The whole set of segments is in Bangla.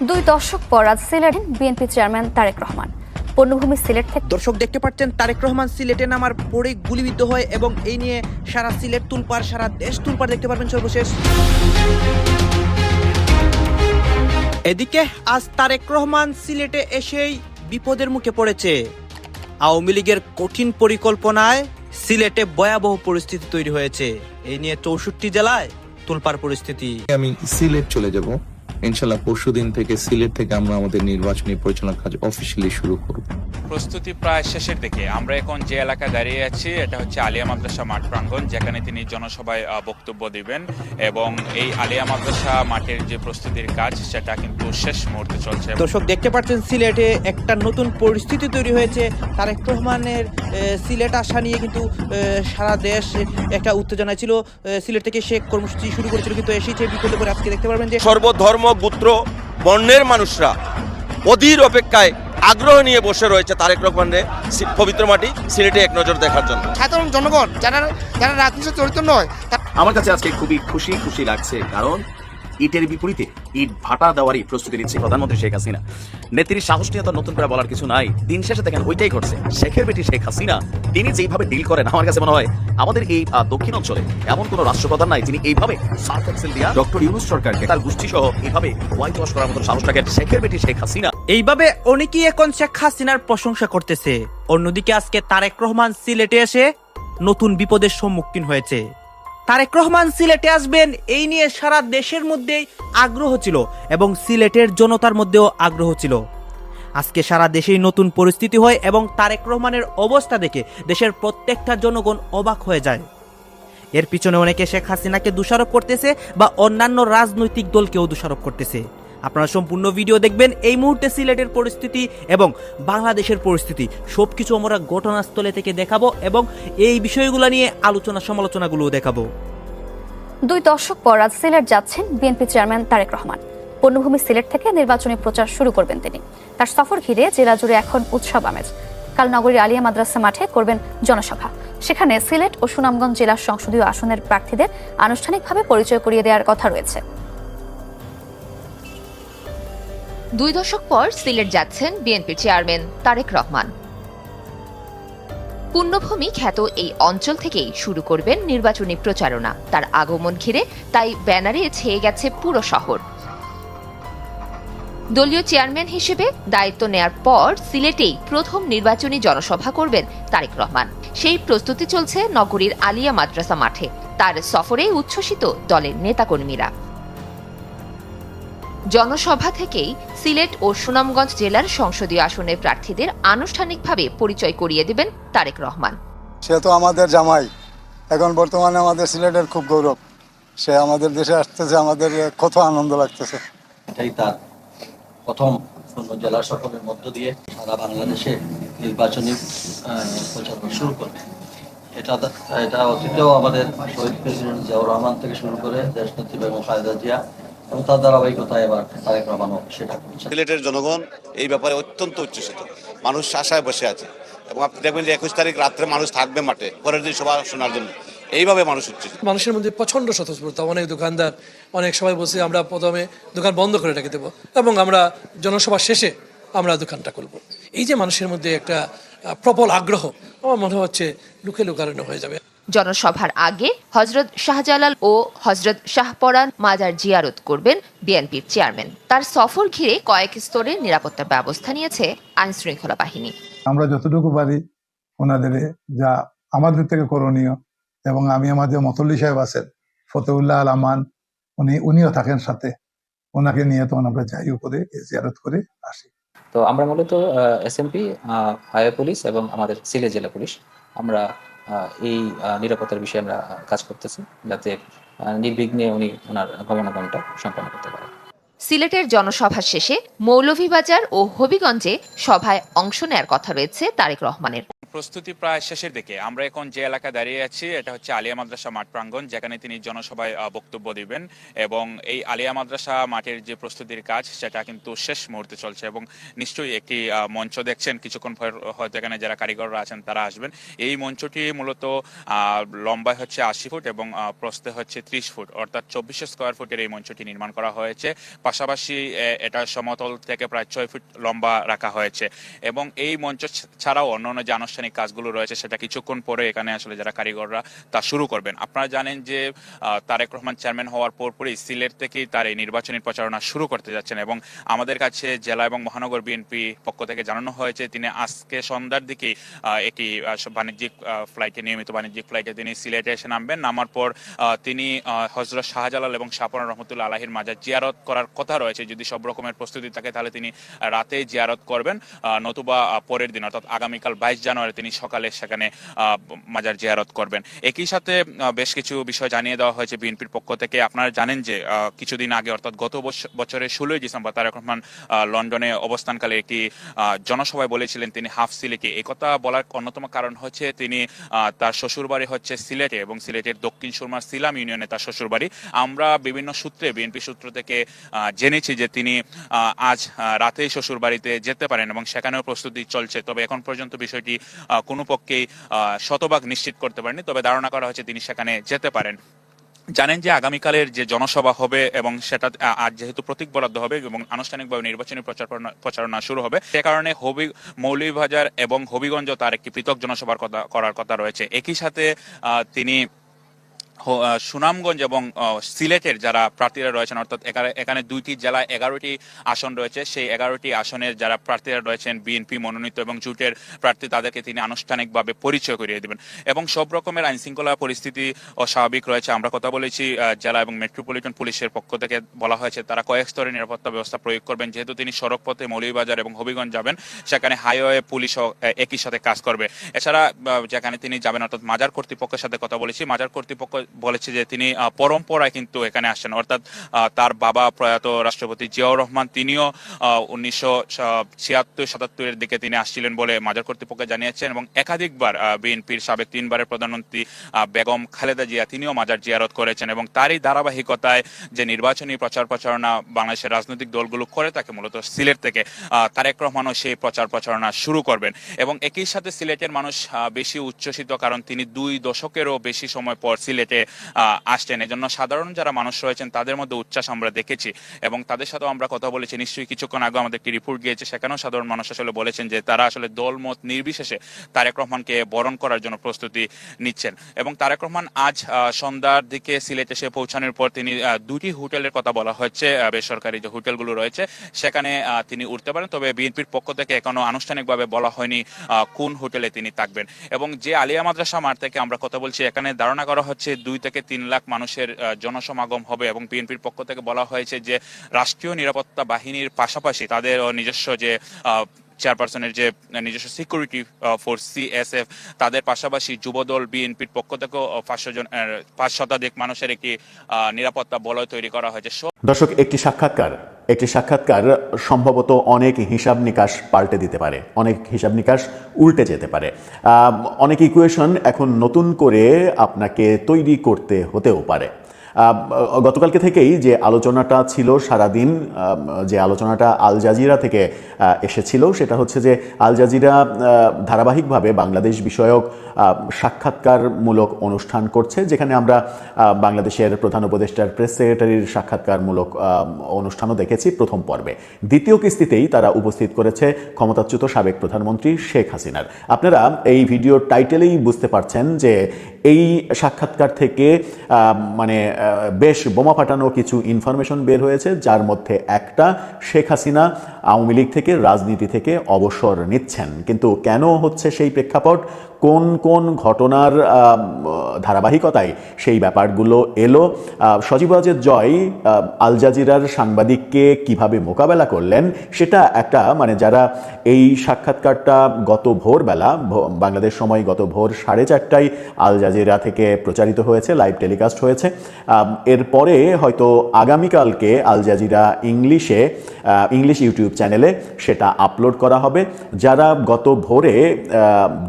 দুই দশক পর আজ সিলেটে বিএনপি চেয়ারম্যান তারেক রহমান। পূর্ণভূমি সিলেট থেকে দর্শক দেখতে পাচ্ছেন তারেক রহমান সিলেটে নামার পরে গুলিবিদ্ধ হয় এবং এই নিয়ে সারা সিলেট তুলপাড়, সারা দেশ তুলপাড় দেখতে পারবেন সর্বশেষ। এদিকে আজ তারেক রহমান সিলেটে এসেই বিপদের মুখে পড়েছে। আওয়ামী লীগের কঠিন পরিকল্পনায় সিলেটে ভয়াবহ পরিস্থিতি তৈরি হয়েছে। এই নিয়ে 64 জেলায় তুলপাড় পরিস্থিতি। আমি সিলেট চলে যাব ইনশাআল্লাহ। পরশুদিন থেকে সিলেট থেকে আমরা আমাদের নির্বাচনী পরিচালনা কাজ অফিসিয়ালি শুরু করব। প্রস্তুতি প্রায় শেষের দিকে। আমরা এখন যে এলাকায় দাঁড়িয়ে আছি এটা হচ্ছে আলিয়া মাদ্রাসা মাঠ প্রাঙ্গণ, যেখানে তিনি জনসভায় বক্তব্য দিবেন এবং এই আলিয়া মাদ্রাসা মাঠের যে প্রস্তুতির কাজ সেটা কিন্তু শেষ মুহূর্তে চলছে। দর্শক দেখতে পাচ্ছেন সিলেটে একটা নতুন পরিস্থিতি তৈরি হয়েছে। তারেক রহমানের সিলেট আসা নিয়ে কিন্তু সারা দেশ একটা উত্তেজনা ছিল। সিলেট থেকে সে কর্মসূচি শুরু করেছিল, কিন্তু এসেছে বিপদে পড়ে। আজকে দেখতে পারবেন যে সর্বধর্ম গোত্র বর্ণের মানুষরা অধীর অপেক্ষায় আগ্রহ নিয়ে বসে রয়েছে তারেক রহমানের পবিত্র মাটি সিলেটে এক নজর দেখার জন্য। সাধারণ জনগণ যারা রাজনীতিতে জড়িত নয়, আমার কাছে আজকে খুবই খুশি লাগছে, কারণ ইটের বিপরীতে ইট ভাটা দেওয়ারই প্রস্তুতি নিচ্ছে প্রধানমন্ত্রী শেখ হাসিনা। নেত্রীর সাহস নিয়ে তো নতুন করে বলার কিছু নাই। দিন শেষে দেখেন ওইটাই ঘটছে। শেখের বেটি শেখ হাসিনা তিনি যেইভাবে ডিল করেন, আমার কাছে মনে হয় আমাদের এই দক্ষিণ অঞ্চলে এমন কোন রাষ্ট্রপ্রধান নাই যিনি এইভাবে সার্ক এক্সেল দিয়া ডক্টর ইউনূস সরকারকে তার গোষ্ঠী সহ এইভাবে হোয়াইট ওয়াশ করার মতো সাহস রাখেন শেখের বেটি শেখ হাসিনা। এইভাবে অনেকেই এখন শেখ হাসিনার প্রশংসা করতেছে। অন্যদিকে আজকে তারেক রহমান সিলেটে এসে নতুন বিপদের সম্মুখীন হয়েছে। তারেক রহমান সিলেটে আসবেন এই নিয়ে সারা দেশের মধ্যেই আগ্রহ ছিল এবং সিলেটের জনতার মধ্যেও আগ্রহ ছিল। আজকে সারা দেশেই নতুন পরিস্থিতি হয় এবং তারেক রহমানের অবস্থা দেখে দেশের প্রত্যেকটা জনগণ অবাক হয়ে যায়। এর পিছনে অনেকে শেখ হাসিনাকে দোষারোপ করতেছে বা অন্যান্য রাজনৈতিক দলকেও দোষারোপ করতেছে। আপনারা সম্পূর্ণ ভিডিও দেখবেন। এই মুহূর্তে সিলেটের পরিস্থিতি এবং বাংলাদেশের পরিস্থিতি সবকিছু আমরা ঘটনাস্থলে থেকে দেখাবো এবং এই বিষয়গুলো নিয়ে আলোচনা সমালোচনাগুলোও দেখাবো। দুই দশক পর আজ সিলেট যাচ্ছেন বিএনপি চেয়ারম্যান তারেক রহমান। পূর্ণভূমি সিলেট থেকে নির্বাচনী প্রচার শুরু করবেন তিনি। তার সফর ঘিরে জেলা জুড়ে এখন উৎসব আমেজ। কাল নগরীর আলিয়া মাদ্রাসা মাঠে করবেন জনসভা। সেখানে সিলেট ও সুনামগঞ্জ জেলার সংসদীয় আসনের প্রার্থীদের আনুষ্ঠানিকভাবে পরিচয় করিয়ে দেওয়ার কথা রয়েছে। দুই দশক পর সিলেট যাচ্ছেন বিএনপির চেয়ারম্যান তারেক রহমান। পুণ্যভূমি খ্যাত এই অঞ্চল থেকেই শুরু করবেন নির্বাচনী প্রচারণা। তার আগমন ঘিরে তাই ব্যানারে ছেয়ে গেছে পুরো শহর। দলীয় চেয়ারম্যান হিসেবে দায়িত্ব নেয়ার পর সিলেটেই প্রথম নির্বাচনী জনসভা করবেন তারেক রহমান। সেই প্রস্তুতি চলছে নগরীর আলিয়া মাদ্রাসা মাঠে। তার সফরে উচ্ছ্বসিত দলের নেতাকর্মীরা। জনসভা থেকেই সিলেট ও সুনামগঞ্জ জেলার সংসদীয় আসনের প্রার্থীদের আনুষ্ঠানিকভাবে পরিচয় করিয়ে দেবেন তারেক রহমান। সে তো আমাদের জামাই, এখন বর্তমানে আমাদের সিলেটের খুব গৌরব। সে আমাদের দেশে আসতেছে, আমাদের কত আনন্দ লাগতেছে। এটাই তার প্রথম জেলা সফরের মধ্য দিয়ে সারা বাংলাদেশে নির্বাচনী প্রচারণা শুরু করবে। এটা অতীতেও আমাদের শহীদ প্রেসিডেন্ট জিয়াউর রহমান থেকে শুরু করে দেশনেত্রী বেগম খালেদা জিয়া এবং তার ধারাবাহিকতায় এবার তারেক রহমানও সেটা করছে। সিলেটের জনগণ এই ব্যাপারে অত্যন্ত উচ্ছ্বসিত। মানুষ আশায় বসে আছে এবং আপনি দেখবেন যে 21 তারিখ রাত্রে মানুষ থাকবে মাঠে পরের দিন সভা শোনার জন্য। এইভাবে মানুষ উচ্ছ্বসিত। মানুষের মধ্যে প্রচন্ড স্বতঃস্ফূর্তা। অনেক দোকানদার অনেক সবাই বলছে আমরা প্রথমে দোকান বন্ধ করে রেখে দেবো এবং আমরা জনসভা শেষে আমরা দোকানটা করব। এই যে মানুষের মধ্যে একটা প্রবল আগ্রহ, আমার মনে হচ্ছে লুকে লুকানো হয়ে যাবে। জনসভার আগে হযরত শাহজালাল ও হযরত শাহপরান মাজার জিয়ারত করবেন বিএনপির চেয়ারম্যান। তার সফর ঘিরে কয়েক স্তরের নিরাপত্তার ব্যবস্থা নিয়েছে আইন শৃঙ্খলা বাহিনী। আমরা যতটুকু পারি ওনাদের যা আমাদের থেকে করণীয়, এবং আমি আমাদের মতল্লি সাহেব আছেন ফতেউল্লাহ আল আমান, উনিও থাকেন সাথে, ওনাকে নিয়ে তখন আমরা যাই উপরে জিয়ারত করে আসি। তো আমরা মূলত এসএমপি, হাইওয়ে পুলিশ এবং আমাদের সিলেট জেলা পুলিশ আমরা এই নিরাপত্তার বিষয়ে আমরা কাজ করতেছি, যাতে নির্বিঘ্নে উনি ওনার গমনাগমনটা সম্পন্ন করতে পারেন। সিলেটের জনসভা শেষে মৌলভীবাজার ও হবিগঞ্জে সভায় অংশ নেয়ার কথা রয়েছে তারেক রহমানের। প্রস্তুতি প্রায় শেষের দিকে। আমরা এখন যে এলাকায় দাঁড়িয়ে আছি এটা হচ্ছে আলিয়া মাদ্রাসা মাঠ প্রাঙ্গণ, যেখানে তিনি জনসভায় বক্তব্য দিবেন। এবং এই আলিয়া মাদ্রাসা মাঠের যে প্রস্তুতির কাজ সেটা কিন্তু শেষ মুহূর্তে চলছে। এবং নিশ্চয়ই একটি মঞ্চ দেখছেন, কিছুক্ষণ পর হয়তো এখানে যারা কারিগররা আছেন তারা আসবেন। এই মঞ্চটি মূলত লম্বায় হচ্ছে 80 ফুট এবং প্রস্থে হচ্ছে 30 ফুট, অর্থাৎ 2400 স্কোয়ার ফুটের এই মঞ্চটি নির্মাণ করা হয়েছে। পাশাপাশি এটা সমতল থেকে প্রায় 6 ফুট লম্বা রাখা হয়েছে। এবং এই মঞ্চ ছাড়াও অন্যান্য যে আনুষ্ঠানিক কাজগুলো রয়েছে সেটা কিছুক্ষণ পরে এখানে আসলে যারা কারিগররা তা শুরু করবেন। আপনারা জানেন যে তারেক রহমান চেয়ারম্যান হওয়ার পরপরই সিলেট থেকেই তার এই নির্বাচনী প্রচারণা শুরু করতে যাচ্ছেন। এবং আমাদের কাছে জেলা এবং মহানগর বিএনপি পক্ষ থেকে জানানো হয়েছে তিনি আজকে সন্ধ্যার দিকেই একটি বাণিজ্যিক ফ্লাইটে, নিয়মিত বাণিজ্যিক ফ্লাইটে তিনি সিলেটে এসে নামবেন। নামার পর তিনি হযরত শাহজালাল এবং শাহপরান রহমতুল্লাহ আলাহির মাজার জিয়ারত করার কথা রয়েছে। যদি সব রকমের প্রস্তুতি থাকে তাহলে তিনি রাতে জিয়ারত করবেন, নতুবা পরের দিন অর্থাৎ আগামীকাল 22 জানুয়ারি তিনি সকালে সেখানে মাজার জিয়ারত করবেন। একই সাথে বেশ কিছু বিষয় জানিয়ে দেওয়া হয়েছে বিএনপির পক্ষ থেকে। আপনারা জানেন যে কিছুদিন আগে অর্থাৎ গত বছরের 16 ডিসেম্বর তারেক রহমান লন্ডনে অবস্থানকালে একটি জনসভায় বলেছিলেন তিনি হাফ সিলেটে। এই কথা বলার অন্যতম কারণ হচ্ছে তিনি তার শ্বশুরবাড়ি হচ্ছে সিলেটে এবং সিলেটের দক্ষিণ সুরমার সিলাম ইউনিয়নে তার শ্বশুরবাড়ি। আমরা বিভিন্ন সূত্রে, বিএনপি সূত্র থেকে জেনেছি যে তিনি আজ রাতেই শ্বশুরবাড়িতে যেতে পারেন এবং সেখানেও প্রস্তুতি চলছে। তবে এখন পর্যন্ত বিষয়টি কোনো পক্ষেই শতভাগ নিশ্চিত করতে পারেনি, তবে ধারণা করা হচ্ছে তিনি সেখানে যেতে পারেন। জানেন যে আগামীকালের যে জনসভা হবে এবং সেটা আজ যেহেতু প্রতীক বরাদ্দ হবে এবং আনুষ্ঠানিকভাবে নির্বাচনী প্রচারণা শুরু হবে, সে কারণে মৌলভীবাজার এবং হবিগঞ্জ তার একটি পৃথক জনসভার করার কথা রয়েছে। একই সাথে তিনি সুনামগঞ্জ এবং সিলেটের যারা প্রার্থীরা রয়েছেন, অর্থাৎ এখানে 2টি জেলায় 11টি আসন রয়েছে, সেই 11টি আসনের যারা প্রার্থীরা রয়েছেন বিএনপি মনোনীত এবং জোটের প্রার্থী, তাদেরকে তিনি আনুষ্ঠানিকভাবে পরিচয় করিয়ে দেবেন। এবং সব রকমের আইন শৃঙ্খলা পরিস্থিতি অস্বাভাবিক রয়েছে। আমরা কথা বলেছি জেলা এবং মেট্রোপলিটন পুলিশের পক্ষ থেকে বলা হয়েছে তারা কয়েক স্তরের নিরাপত্তা ব্যবস্থা প্রয়োগ করবেন। যেহেতু তিনি সড়ক পথে মৌলভীবাজার এবং হবিগঞ্জ যাবেন, সেখানে হাইওয়ে পুলিশও একই সাথে কাজ করবে। এছাড়া যেখানে তিনি যাবেন অর্থাৎ মাজার কর্তৃপক্ষের সাথে কথা বলেছি, মাজার কর্তৃপক্ষ বলেছে যে তিনি পরম্পরায় কিন্তু এখানে আসছেন। অর্থাৎ তার বাবা প্রয়াত রাষ্ট্রপতি জিয়াউর রহমান তিনিও 1976-77 দিকে তিনি আসছিলেন বলে মাজার কর্তৃপক্ষ জানিয়েছেন। এবং একাধিকবার বিএনপির সাবেক 3বারের প্রধানমন্ত্রী বেগম খালেদা জিয়া তিনিও মাজার জিয়ারত করেছেন। এবং তারই ধারাবাহিকতায় যে নির্বাচনী প্রচারণা বাংলাদেশের রাজনৈতিক দলগুলো করে থাকে মূলত সিলেট থেকে, তারেক রহমানও সেই প্রচারণা শুরু করবেন। এবং একই সাথে সিলেটের মানুষ বেশি উচ্ছ্বসিত, কারণ তিনি 2 দশকেরও বেশি সময় পর সিলেটে আসছেন। এজন্য সাধারণ যারা মানুষ রয়েছেন তাদের মধ্যে উচ্ছ্বাস আমরা দেখেছি এবং তাদের সাথেও আমরা কথা বলেছি। নিশ্চয়ই কিছুক্ষণ আগে আমাদের একটি রিপোর্ট গিয়েছে, সেখানেও সাধারণ মানুষ আসলে বলেছেন যে তারা আসলে দলমত নির্বিশেষে তারেক রহমানকে বরণ করার জন্য প্রস্তুতি নিচ্ছেন। এবং তারেক রহমান আজ সন্ধ্যার দিকে সিলেট এসে পৌঁছানোর পর তিনি 2টি হোটেলের কথা বলা হচ্ছে, বেসরকারি যে হোটেলগুলো রয়েছে সেখানে তিনি উঠতে পারেন। তবে বিএনপির পক্ষ থেকে এখনো আনুষ্ঠানিকভাবে বলা হয়নি কোন হোটেলে তিনি থাকবেন। এবং যে আলিয়া মাদ্রাসা মাঠ থেকে আমরা কথা বলছি, এখানে ধারণা করা হচ্ছে 2 থেকে 3 লাখ মানুষের জনসমাগম হবে। এবং বিএনপির পক্ষ থেকে বলা হয়েছে যে রাষ্ট্রীয় নিরাপত্তা বাহিনীর পাশাপাশি তাদের নিজস্ব যে চেয়ারপারসনের যে নিজস্ব সিকিউরিটি ফোর্স CSF, তাদের পাশাপাশি যুবদল বিএনপির পক্ষ থেকেও 5 শতাধিক মানুষের একটি নিরাপত্তা বলয় তৈরি করা হয়েছে। দর্শক, একটি সাক্ষাৎকার সম্ভবত অনেক হিসাব নিকাশ পাল্টে দিতে পারে, অনেক হিসাব নিকাশ উল্টে যেতে পারে, অনেক ইকুয়েশন এখন নতুন করে আপনাকে তৈরি করতে হতেও পারে। গতকালকে থেকেই যে আলোচনাটা ছিল সারাদিন, যে আলোচনাটা আল জাজিরা থেকে এসেছিল, সেটা হচ্ছে যে আল জাজিরা ধারাবাহিকভাবে বাংলাদেশ বিষয়ক সাক্ষাৎকারমূলক অনুষ্ঠান করছে, যেখানে আমরা বাংলাদেশের প্রধান উপদেষ্টার প্রেস সেক্রেটারির সাক্ষাৎকারমূলক অনুষ্ঠানও দেখেছি প্রথম পর্বে। দ্বিতীয় কিস্তিতেই তারা উপস্থিত করেছে ক্ষমতাচ্যুত সাবেক প্রধানমন্ত্রী শেখ হাসিনার। আপনারা এই ভিডিওর টাইটেলেই বুঝতে পারছেন যে এই সাক্ষাৎকার থেকে মানে বেশ বোমা ফাটানো কিছু ইনফরমেশন বের হয়েছে, যার মধ্যে একটা, শেখ হাসিনা আওয়ামী লীগ থেকে, রাজনীতি থেকে অবসর নিচ্ছেন। কিন্তু কেন হচ্ছে সেই প্রেক্ষাপট, কোন কোন ঘটনার ধারাবাহিকতায় সেই ব্যাপারগুলো এলো, সজীব ওয়াজেদ জয় আল জাজিরার সাংবাদিককে কিভাবে মোকাবেলা করলেন, সেটা একটা মানে যারা এই সাক্ষাৎকারটা গত ভোরবেলা বাংলাদেশ সময় গত ভোর 4:30টায় আল জাজিরা থেকে প্রচারিত হয়েছে, লাইভ টেলিকাস্ট হয়েছে। এরপরে হয়তো আগামীকালকে আল জাজিরা ইংলিশ ইউটিউব চ্যানেলে সেটা আপলোড করা হবে। যারা গত ভোরে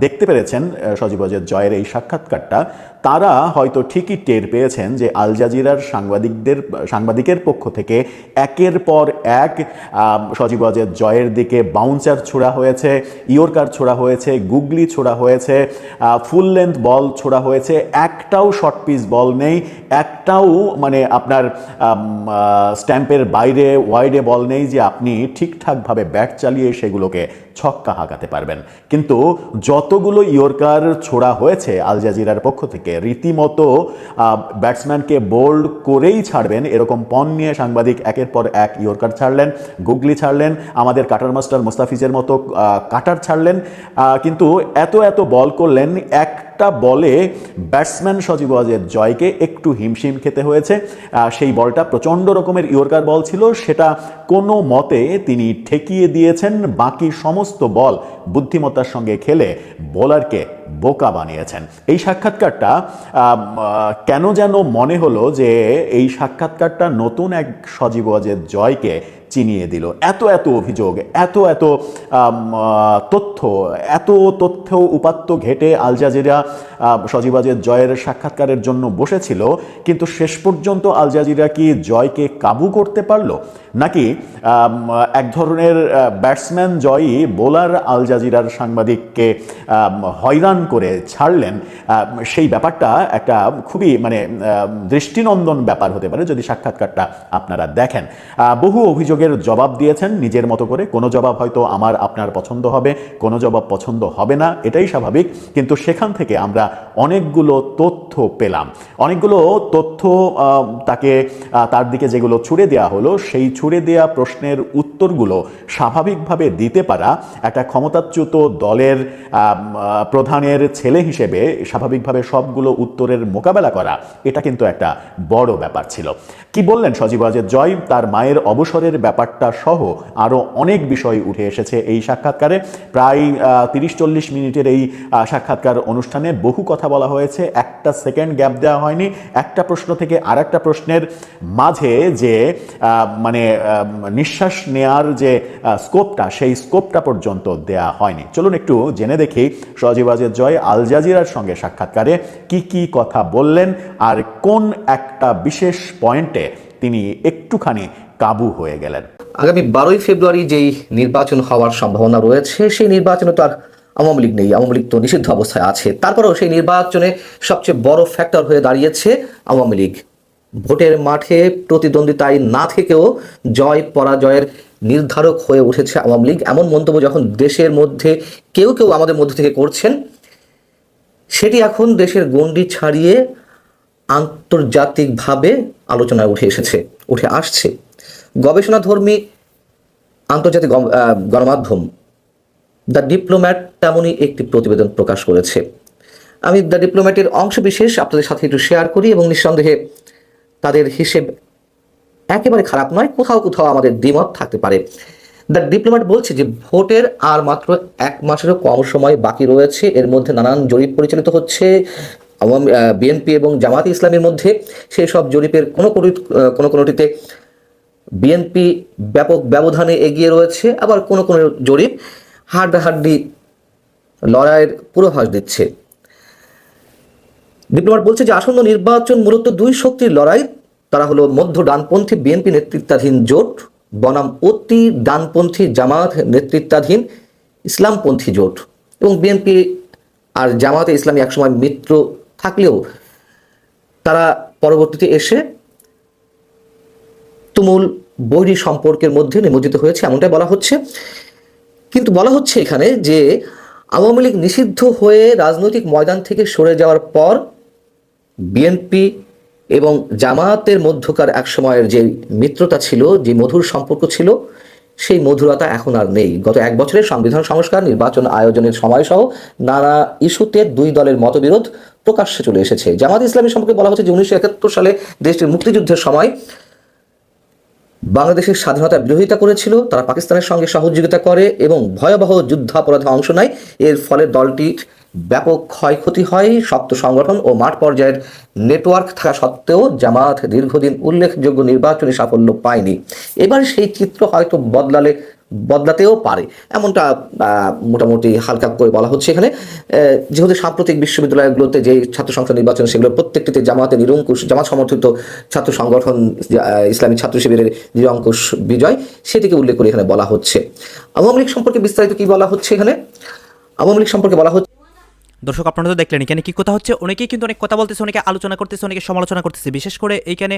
দেখতে পেরেছেন সজীব ওয়াজেদ জয়ের এই সাক্ষাৎকারটা, তারা হয়তো ঠিকই টের পেয়েছেন যে আল জাজিরার সাংবাদিকের পক্ষ থেকে একের পর এক সজীব ওয়াজেদ জয়ের দিকে বাউন্সার ছোড়া হয়েছে, ইয়র্কার ছোড়া হয়েছে, গুগলি ছোড়া হয়েছে, ফুল লেন্থ বল ছোড়া হয়েছে, একটাও শর্ট পিচ বল নেই, একটাও মানে আপনার স্ট্যাম্পের বাইরে ওয়াইডে বল নেই যে আপনি ঠিকঠাকভাবে ব্যাট চালিয়ে সেগুলোকে ছক্কা হাঁকাতে পারবেন। কিন্তু যতগুলো ইয়র্কার ছোড়া হয়েছে আল জাজিরার পক্ষ থেকে, রীতিমতো ব্যাটসম্যানকে বোল্ড করেই ছাড়বেন এরকম পণ নিয়ে সাংবাদিক একের পর এক ইয়র্কার ছাড়লেন, গুগলি ছাড়লেন, আমাদের কাটার মাস্টার মোস্তাফিজের মতো কাটার ছাড়লেন, কিন্তু এত বল করলেন, একটা বলে ব্যাটসম্যান সজীব ওয়াজেদ জয়কে একটু হিমশিম খেতে হয়েছে। সেই বলটা প্রচণ্ড রকমের ইয়র্কার বল ছিল, সেটা কোনো মতে তিনি ঠেকিয়ে দিয়েছেন। বাকি সমস্ত বল বুদ্ধিমত্তার সঙ্গে খেলে বোলারকে বোকা বানিয়েছেন। এই সাক্ষাৎকারটা কেন যেন মনে হলো যে এই সাক্ষাৎকারটা নতুন এক সজীব ওয়াজেদ জয়কে চিনিয়ে দিল। এত অভিযোগ, এত তথ্য উপাত্ত ঘেটে আল জাজিরা সজীব ওয়াজেদ জয়ের সাক্ষাৎকারের জন্য বসেছিল, কিন্তু শেষ পর্যন্ত আল জাজিরা কি জয়কে কাবু করতে পারলো, নাকি এক ধরনের ব্যাটসম্যান জয়ই বোলার আল জাজিরার সাংবাদিককে হয়রান করে ছাড়লেন? সেই ব্যাপারটা একটা খুবই মানে দৃষ্টিনন্দন ব্যাপার হতে পারে যদি সাক্ষাৎকারটা আপনারা দেখেন। বহু অভিযোগের জবাব দিয়েছেন নিজের মতো করে। কোনো জবাব হয়তো আমার আপনার পছন্দ হবে, কোনো জবাব পছন্দ হবে না, এটাই স্বাভাবিক। কিন্তু সেখান থেকে আমরা অনেকগুলো তথ্য পেলাম, অনেকগুলো তথ্য তার দিকে যেগুলো ছুড়ে দেওয়া হলো, সেই ছুড়ে দেওয়া প্রশ্নের উত্তরগুলো স্বাভাবিকভাবে দিতে পারা একটা ক্ষমতাচ্যুত দলের প্রধানের ছেলে হিসেবে স্বাভাবিকভাবে সবগুলো উত্তরের মোকাবেলা করা, এটা কিন্তু একটা বড় ব্যাপার ছিল। কি বললেন সজীব ওয়াজেদ জয়, তার মায়ের অবসরের ব্যাপারটা সহ আরও অনেক বিষয় উঠে এসেছে এই সাক্ষাৎকারে। প্রায় 30-40 মিনিটের এই সাক্ষাৎকার অনুষ্ঠানে বহু কথা বলা হয়েছে, একটা সেকেন্ড গ্যাপ দেওয়া হয়নি। একটা প্রশ্ন থেকে আর একটা প্রশ্নের মাঝে যে মানে নিঃশ্বাস নেয়ার যে স্কোপটা, সেই স্কোপটা পর্যন্ত দেয়া হয়নি। চলুন একটু জেনে দেখি সজীব ওয়াজেদ জয় আল জাজিরার সঙ্গে সাক্ষাৎকারে কি কথা বললেন, আর কোন একটা বিশেষ পয়েন্টে তিনি একটুখানি কাবু হয়ে গেলেন। আগামী 12ই ফেব্রুয়ারি যেই নির্বাচন হওয়ার সম্ভাবনা রয়েছে, সেই নির্বাচনে তো আর আওয়ামী লীগ নেই, আওয়ামী লীগ তো নিষিদ্ধ অবস্থায় আছে। তারপরেও সেই নির্বাচনে সবচেয়ে বড় ফ্যাক্টর হয়ে দাঁড়িয়েছে আওয়ামী লীগ। ভোটের মাঠে প্রতিদ্বন্দ্বিতায় না থেকেও জয় পরাজয়ের নির্ধারক হয়ে উঠেছে আওয়ামী লীগ। এমন মন্তব্য যখন দেশের মধ্যে কেউ আমাদের মধ্যে থেকে করছেন, সেটি এখন দেশের গণ্ডি ছাড়িয়ে আন্তর্জাতিকভাবে আলোচনায় উঠে আসছে। গবেষণাধর্মী আন্তর্জাতিক গণমাধ্যম দ্য ডিপ্লোম্যাট তেমনই একটি প্রতিবেদন প্রকাশ করেছে। আমি দ্য ডিপ্লোম্যাটের অংশবিশেষ আপনাদের সাথে একটু শেয়ার করি, এবং নিঃসন্দেহে তাদের হিসেব একেবারে খারাপ নয়, কোথাও আমাদের দ্বিমত থাকতে পারে। দ্য ডিপ্লোম্যাট বলছে যে ভোটের আর মাত্র 1 মাসেরও কম সময় বাকি রয়েছে। এর মধ্যে নানান জরিপ পরিচালিত হচ্ছে বিএনপি এবং জামাতে ইসলামের মধ্যে। সেই সব জরিপের কোনোটিতে বিএনপি ব্যাপক ব্যবধানে এগিয়ে রয়েছে, আবার কোনো জরিপ হাড্ডাহাড্ডি লড়াইয়ের পূর্বাভাস দিচ্ছে। ডিপ্লোম্যাট বলছে যে আসন্ন নির্বাচন মূলত 2 শক্তির লড়াই। তারা হলো মধ্য ডানপন্থী বিএনপি নেতৃত্বাধীন জোট বনাম অতি ডানপন্থী জামাত নেতৃত্বাধীন ইসলামপন্থী জোট। এবং বিএনপি আর জামাতে ইসলামী একসময় মিত্র থাকলেও তারা পরবর্তীতে এসে তুমুল বৈরী সম্পর্কের মধ্যে নিমজ্জিত হয়েছে, এমনটাই বলা হচ্ছে। কিন্তু বলা হচ্ছে এখানে যে আওয়ামী লীগ নিষিদ্ধ হয়ে রাজনৈতিক ময়দান থেকে সরে যাওয়ার পর বিএনপি এবং জামাতের মধ্যকার এক সময়ের যে মিত্রতা ছিল, যে মধুর সম্পর্ক ছিল, সেই মধুরতা এখন আর নেই। গত এক বছরের সংবিধান সংস্কার, নির্বাচন আয়োজনের সময়সহ নানা ইস্যুতে দুই দলের মতবিরোধ প্রকাশ্যে চলে এসেছে। জামাত ইসলামী সম্পর্কে বলা হচ্ছে যে 1971 সালে দেশটির মুক্তিযুদ্ধের সময় বাংলাদেশের স্বাধীনতার বিরোধিতা করেছিল, তারা পাকিস্তানের সঙ্গে সহযোগিতা করে এবং ভয়াবহ যুদ্ধাপরাধে অংশ নেয়। এর ফলে দলটির ব্যাপক ক্ষয়ক্ষতি হয়। শক্ত সংগঠন ও মাঠ পর্যায়ের নেটওয়ার্ক থাকা সত্ত্বেও জামাত দীর্ঘদিন উল্লেখযোগ্য নির্বাচনী সাফল্য পায়নি। এবার সেই চিত্র হয়তো বদলাতেও পারে, এমনটা মোটামুটি হালকা করে বলা হচ্ছে এখানে। যেহেতু সাম্প্রতিক বিশ্ববিদ্যালয়গুলোতে যে ছাত্র সংসদ নির্বাচন, সেগুলো প্রত্যেকটিতে জামাতে নিরঙ্কুশ, জামাত সমর্থিত ছাত্র সংগঠন ইসলামী ছাত্র শিবিরের নিরঙ্কুশ বিজয়, সেটিকে উল্লেখ করে এখানে বলা হচ্ছে। আওয়ামী লীগ সম্পর্কে বিস্তারিত কি বলা হচ্ছে এখানে? আওয়ামী লীগ সম্পর্কে বলা হচ্ছে, দর্শক আপনারা তো দেখলেন এখানে কি কথা হচ্ছে, অনেকেই কিন্তু অনেক কথা বলতেছে, অনেকে আলোচনা করতেছে, অনেকে সমালোচনা করতেছে। বিশেষ করে এইখানে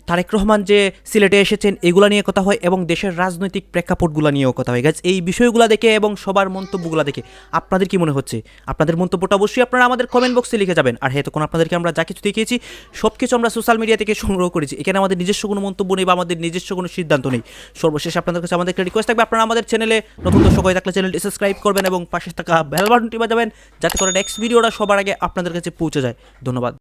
তারেক রহমান যে সিলেটে এসেছেন এগুলা নিয়ে কথা হয় এবং দেশের রাজনৈতিক প্রেক্ষাপটগুলো নিয়েও কথা হয়। গাইজ, এই বিষয়গুলো দেখে এবং সবার মন্তব্যগুলো দেখে আপনাদের কি মনে হচ্ছে? আপনাদের মন্তব্যটা অবশ্যই আপনারা আমাদের কমেন্ট বক্সে লিখে যাবেন। আর হ্যাঁ, তখন আপনাদেরকে আমরা যা কিছু দেখিয়েছি সব কিছু আমরা সোশ্যাল মিডিয়া থেকে সংগ্রহ করেছি। এখানে আমাদের নিজস্ব কোনো মন্তব্য নেই বা আমাদের নিজস্ব কোনো সিদ্ধান্ত নেই। সর্বশেষ আপনাদের কাছে আমাদের একটা রিকোয়েস্ট থাকবে, আপনারা আমাদের চ্যানেলে নতুন দর্শক হয়ে থাকলে চ্যানেলটি সাবস্ক্রাইব করবেন এবং পাশে থাকা বেল বাটনটি বাজাবেন, যাতে করে নেক্সট ভিডিওটা সবার আগে আপনাদের কাছে পৌঁছে যায়। ধন্যবাদ।